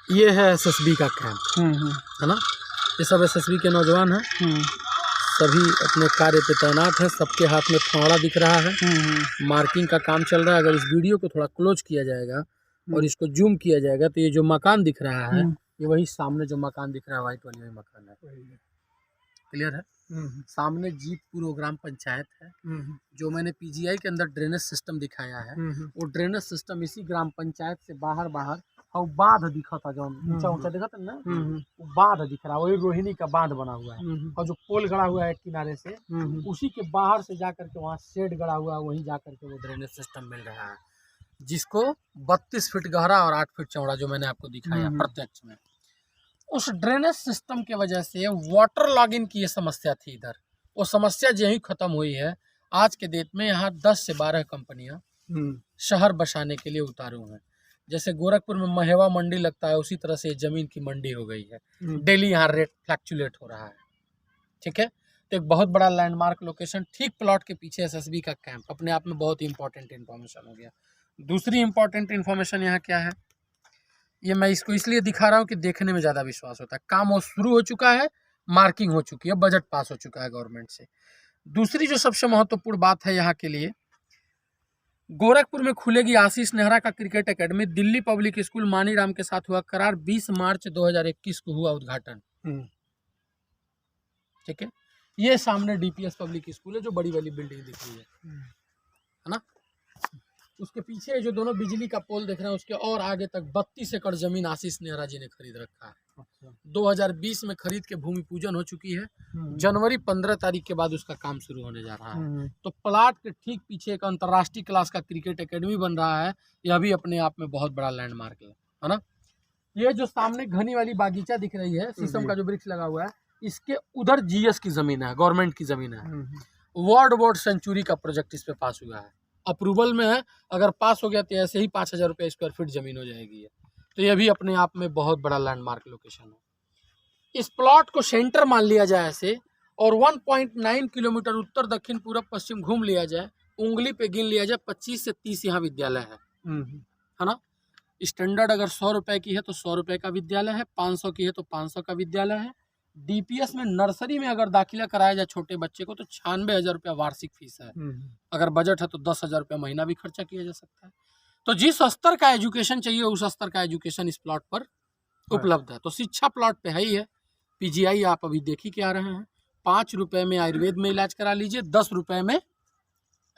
ये है एसएसबी का कैंप, है ना। ये सब एसएसबी के नौजवान हैं, सभी अपने कार्य पे तैनात हैं। सबके हाथ में फावड़ा दिख रहा है, मार्किंग का काम चल रहा है। अगर इस वीडियो को थोड़ा क्लोज किया जाएगा और इसको जूम किया जाएगा तो ये जो मकान दिख रहा है, ये वही सामने जो मकान दिख रहा है वाइट वाली, वही मकान है। क्लियर है। सामने जीतपुर ग्राम पंचायत है। जो मैंने पीजीआई के अंदर ड्रेनेज सिस्टम दिखाया है, वो ड्रेनेज सिस्टम इसी ग्राम पंचायत से बाहर और बांध दिखा था, जो ऊंचा ऊंचा दिखा था ना, वो बांध दिख रहा है, वही रोहिणी का बांध बना हुआ है। और जो पोल गड़ा हुआ है किनारे से, उसी के बाहर से जाकर के वहाँ शेड गड़ा हुआ है, वहीं जाकर के वो ड्रेनेज सिस्टम मिल रहा है, जिसको 32 फीट गहरा और 8 फीट चौड़ा जो मैंने आपको दिखाया प्रत्यक्ष में। उस ड्रेनेज सिस्टम के वजह से वाटर लॉगिंग की ये समस्या थी इधर, वो समस्या यही खत्म हुई है। आज के डेट में यहाँ 10 से 12 कंपनियां शहर बसाने के लिए उतारू हैं। जैसे गोरखपुर में महेवा मंडी लगता है, उसी तरह से जमीन की मंडी हो गई है। डेली यहाँ रेट फ्लैक्चुलेट हो रहा है, ठीक है। तो एक बहुत बड़ा लैंडमार्क लोकेशन, ठीक प्लॉट के पीछे एसएसबी का कैंप, अपने आप में बहुत ही इंपॉर्टेंट इन्फॉर्मेशन हो गया। दूसरी इंपॉर्टेंट इन्फॉर्मेशन यहाँ क्या है, ये मैं इसको इसलिए दिखा रहा हूँ कि देखने में ज़्यादा विश्वास होता है। काम वो शुरू हो चुका है, मार्किंग हो चुकी है, बजट पास हो चुका है गवर्नमेंट से। दूसरी जो सबसे महत्वपूर्ण बात है यहाँ के लिए, गोरखपुर में खुलेगी आशीष नेहरा का cricket academy. Delhi public school Maniram के साथ हुआ करार, 20 मार्च 2021 को हुआ उद्घाटन, ठीक है। ये सामने डीपीएस पब्लिक स्कूल है, जो बड़ी वाली बिल्डिंग दिख रही है ना। उसके पीछे जो दोनों बिजली का पोल देख रहे हैं, उसके और आगे तक 32 एकड़ जमीन आशीष नेहरा जी ने खरीद रखा है। 2020 में खरीद के भूमि पूजन हो चुकी है। जनवरी 15 तारीख के बाद उसका काम शुरू होने जा रहा है। तो प्लाट के ठीक पीछे एक अंतर्राष्ट्रीय क्लास का क्रिकेट एकेडमी बन रहा है। यह भी अपने आप में बहुत बड़ा लैंडमार्क है ना। ये जो सामने घनी वाली बागीचा दिख रही है, शीशम का जो वृक्ष लगा हुआ है, इसके उधर जीएस की जमीन है, गवर्नमेंट की जमीन है। वार्ड सेंचुरी का प्रोजेक्ट इस पे पास हुआ है, अप्रूवल में है। अगर पास हो गया तो ऐसे ही 5000 रुपये स्क्वायर फीट जमीन हो जाएगी। तो यह भी अपने आप में बहुत बड़ा लैंडमार्क लोकेशन है। इस प्लॉट को सेंटर मान लिया जाए ऐसे, और 1.9 किलोमीटर उत्तर दक्षिण पूर्व पश्चिम घूम लिया जाए, उंगली पे गिन लिया जाए, 25 से 30 यहाँ विद्यालय है ना। स्टैंडर्ड अगर 100 रुपये की है तो 100 रुपये का विद्यालय है, 500 की है तो 500 का विद्यालय है। डीपीएस में नर्सरी में अगर दाखिला कराया जाए छोटे बच्चे को तो 96,000 रुपया वार्षिक फीस है। अगर बजट है तो 10,000 रुपया महीना भी खर्चा किया जा सकता है। तो जिस स्तर का एजुकेशन चाहिए उस स्तर का एजुकेशन इस प्लॉट पर उपलब्ध है। तो शिक्षा प्लॉट पे है ही है। पीजीआई आप अभी देख ही के आ रहे हैं। 5 रुपये में आयुर्वेद में इलाज करा लीजिए, 10 रुपये में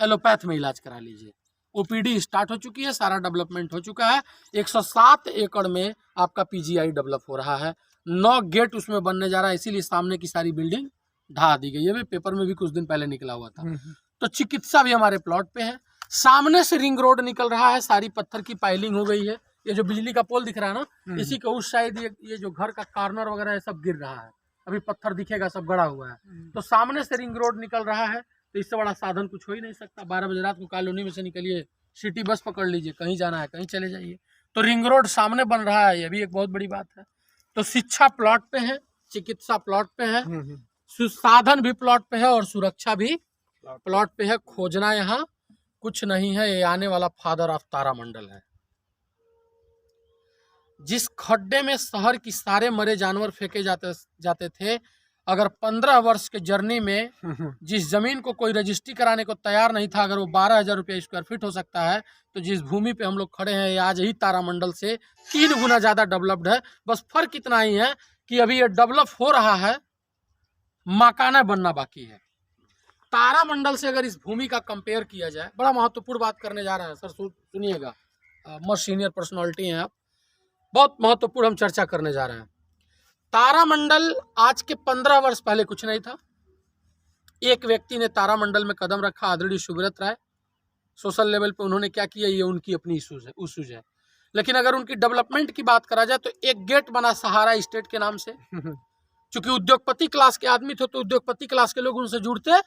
एलोपैथ में इलाज करा लीजिए। ओपीडी स्टार्ट हो चुकी है, सारा डेवलपमेंट हो चुका है। 107 एकड़ में आपका पीजीआई डेवलप हो रहा है। 9 गेट उसमें बनने जा रहा है, इसीलिए सामने की सारी बिल्डिंग ढा दी गई। ये भी पेपर में भी कुछ दिन पहले निकला हुआ था। तो चिकित्सा भी हमारे प्लॉट पे है। सामने से रिंग रोड निकल रहा है, सारी पत्थर की पाइलिंग हो गई है। ये जो बिजली का पोल दिख रहा है ना, इसी के उस साइड ये जो घर का कॉर्नर वगैरह है सब गिर रहा है। अभी पत्थर दिखेगा, सब गड़ा हुआ है। तो सामने से रिंग रोड निकल रहा है, तो इससे बड़ा साधन कुछ हो ही नहीं सकता। 12 बजे रात को कॉलोनी में से निकलिए, सिटी बस पकड़ लीजिए, कहीं जाना है कहीं चले जाइए। तो रिंग रोड सामने बन रहा है, ये भी एक बहुत बड़ी बात है। तो शिक्षा प्लॉट पे है, चिकित्सा प्लॉट पे है, साधन भी प्लॉट पे है और सुरक्षा भी प्लॉट पे है। खोजना यहाँ कुछ नहीं है, ये आने वाला फादर ऑफ तारामंडल है। जिस खड्डे में शहर की सारे मरे जानवर फेंके जाते थे, अगर 15 वर्ष के जर्नी में जिस जमीन को कोई रजिस्ट्री कराने को तैयार नहीं था, अगर वो 12,000 रुपये स्क्वायर फीट हो सकता है, तो जिस भूमि पे हम लोग खड़े हैं, ये आज ही तारामंडल से 3 गुना ज़्यादा डेवलप्ड है। बस फर्क इतना ही है कि अभी ये डेवलप हो रहा है, मकाना बनना बाकी है। तारामंडल से अगर इस भूमि का कंपेयर किया जाए, बड़ा महत्वपूर्ण बात करने जा रहे हैं सर, सुनिएगा। मोस्ट सीनियर पर्सनालिटी हैं आप, बहुत महत्वपूर्ण हम चर्चा करने जा रहे हैं। तारामंडल आज के 15 वर्ष पहले कुछ नहीं था। एक व्यक्ति ने तारामंडल में कदम रखा, आदरणीय सुब्रत राय। सोशल लेवल पे उन्होंने क्या किया, ये उनकी अपनी इशूज है। लेकिन अगर उनकी डेवलपमेंट की बात करा जाए तो एक गेट बना सहारा स्टेट के नाम से। चूंकि उद्योगपति क्लास के आदमी थे, तो उद्योगपति क्लास के लोग उनसे जुड़ते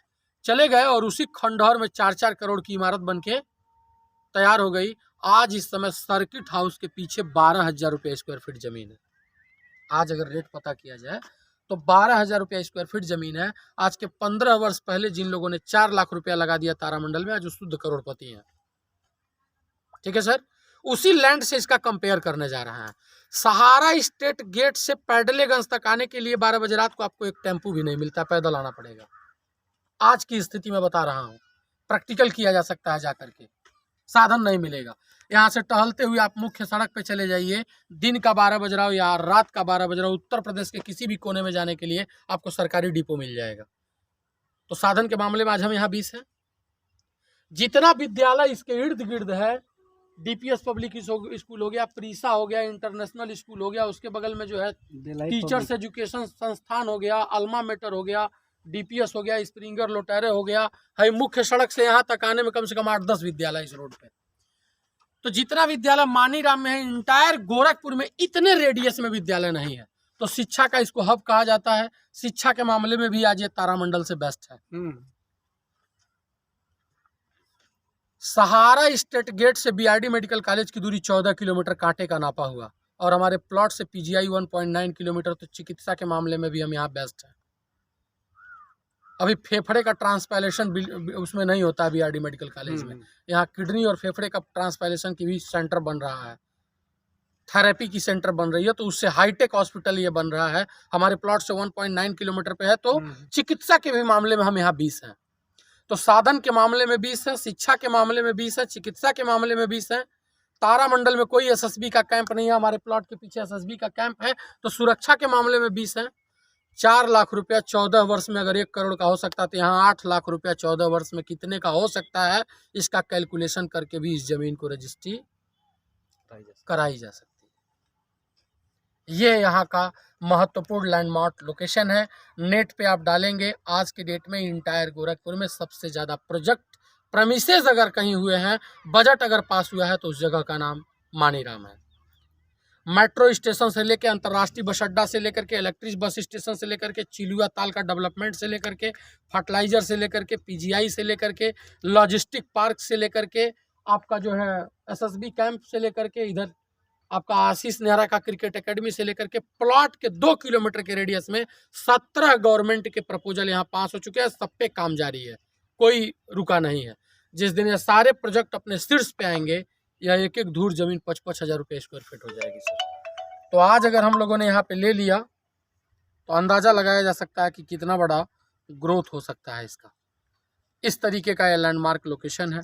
चले गए और उसी खंडहर में 4-4 करोड़ की इमारत बनके तैयार हो गई। आज इस समय सर्किट हाउस के पीछे 12,000 रुपये स्क्वायर फीट जमीन है। आज अगर रेट पता किया जाए तो 12,000 रुपये स्क्वायर फीट जमीन है। आज के 15 वर्ष पहले जिन लोगों ने 4 लाख रुपया लगा दिया तारामंडल में, आज वो शुद्ध करोड़पति हैं। ठीक है सर। उसी लैंड से इसका कंपेयर करने जा रहा है। सहारा स्टेट गेट से पैडलेगंज तक आने के लिए 12 बजे रात को आपको एक टेम्पू भी नहीं मिलता, पैदल आना पड़ेगा। आज की स्थिति में बता रहा हूँ, प्रैक्टिकल किया जा सकता है जाकर के, साधन नहीं मिलेगा। यहाँ से टहलते हुए आप मुख्य सड़क पे चले जाइए, दिन का 12 बज रहा हो या रात का 12 बज रहा हो, उत्तर प्रदेश के किसी भी कोने में जाने के लिए आपको सरकारी डिपो मिल जाएगा। तो साधन के मामले में आज हम यहाँ 20 हैं। जितना विद्यालय इसके इर्द गिर्द है, डीपीएस पब्लिक स्कूल हो गया, प्रीसा हो गया, इंटरनेशनल स्कूल हो गया, उसके बगल में जो है टीचर्स एजुकेशन संस्थान हो गया, अल्मा मेटर हो गया, डीपीएस हो गया, स्प्रिंगर लोटेरे हो गया, है मुख्य सड़क से यहाँ तक आने में कम से कम 8-10 विद्यालय इस रोड पे। तो जितना विद्यालय मानीराम में है, इंटायर गोरखपुर में इतने रेडियस में विद्यालय नहीं है। तो शिक्षा का इसको हब कहा जाता है। शिक्षा के मामले में भी आज ये तारामंडल से बेस्ट है। सहारा स्टेट गेट से बीआरडी मेडिकल कॉलेज की दूरी 14 किलोमीटर कांटे का नापा हुआ, और हमारे प्लॉट से पीजीआई 1.9 किलोमीटर। तो चिकित्सा के मामले में भी हम यहाँ बेस्ट है। अभी फेफड़े का ट्रांसप्लांटेशन उसमें नहीं होता है बीआरडी मेडिकल कॉलेज में। यहाँ किडनी और फेफड़े का ट्रांसप्लांटेशन की भी सेंटर बन रहा है, थेरेपी की सेंटर बन रही है। तो उससे हाईटेक हॉस्पिटल ये बन रहा है। हमारे प्लॉट से 1.9 किलोमीटर पे है। तो चिकित्सा के भी मामले में हम यहाँ 20 हैं। तो साधन के मामले में 20 है, शिक्षा के मामले में 20 है, चिकित्सा के मामले में 20 है। तारामंडल में कोई एसएसबी का कैंप नहीं है, हमारे प्लॉट के पीछे एसएसबी का कैंप है। तो सुरक्षा के मामले में 20 है। 4 लाख रुपया 14 वर्ष में अगर 1 करोड़ का हो सकता है, तो यहाँ 8 लाख रुपया 14 वर्ष में कितने का हो सकता है, इसका कैलकुलेशन करके भी इस जमीन को रजिस्ट्री कराई जा सकती है। ये यहाँ का महत्वपूर्ण लैंडमार्क लोकेशन है। नेट पे आप डालेंगे, आज के डेट में इंटायर गोरखपुर में सबसे ज़्यादा प्रोजेक्ट प्रेमिसेस अगर कहीं हुए हैं, बजट अगर पास हुआ है, तो उस जगह का नाम मानीराम है। मेट्रो स्टेशन से लेकर अंतर्राष्ट्रीय बस अड्डा से लेकर के इलेक्ट्रिक बस स्टेशन से लेकर के चिलुआ ताल का डेवलपमेंट से लेकर के फर्टिलाइजर से लेकर के पीजीआई से लेकर के लॉजिस्टिक पार्क से लेकर के आपका जो है एसएसबी कैंप से लेकर के इधर आपका आशीष नेहरा का क्रिकेट एकेडमी से लेकर के प्लॉट के 2 किलोमीटर के रेडियस में 17 गवर्नमेंट के प्रपोजल यहाँ पास हो चुके हैं। सब पे काम जारी है, कोई रुका नहीं है। जिस दिन ये सारे प्रोजेक्ट अपने शीर्ष पे आएंगे, यह एक धूर जमीन 55 हज़ार रुपये स्क्वायर फीट हो जाएगी सर। तो आज अगर हम लोगों ने यहाँ पे ले लिया, तो अंदाज़ा लगाया जा सकता है कि कितना बड़ा ग्रोथ हो सकता है इसका। इस तरीके का यह लैंडमार्क लोकेशन है।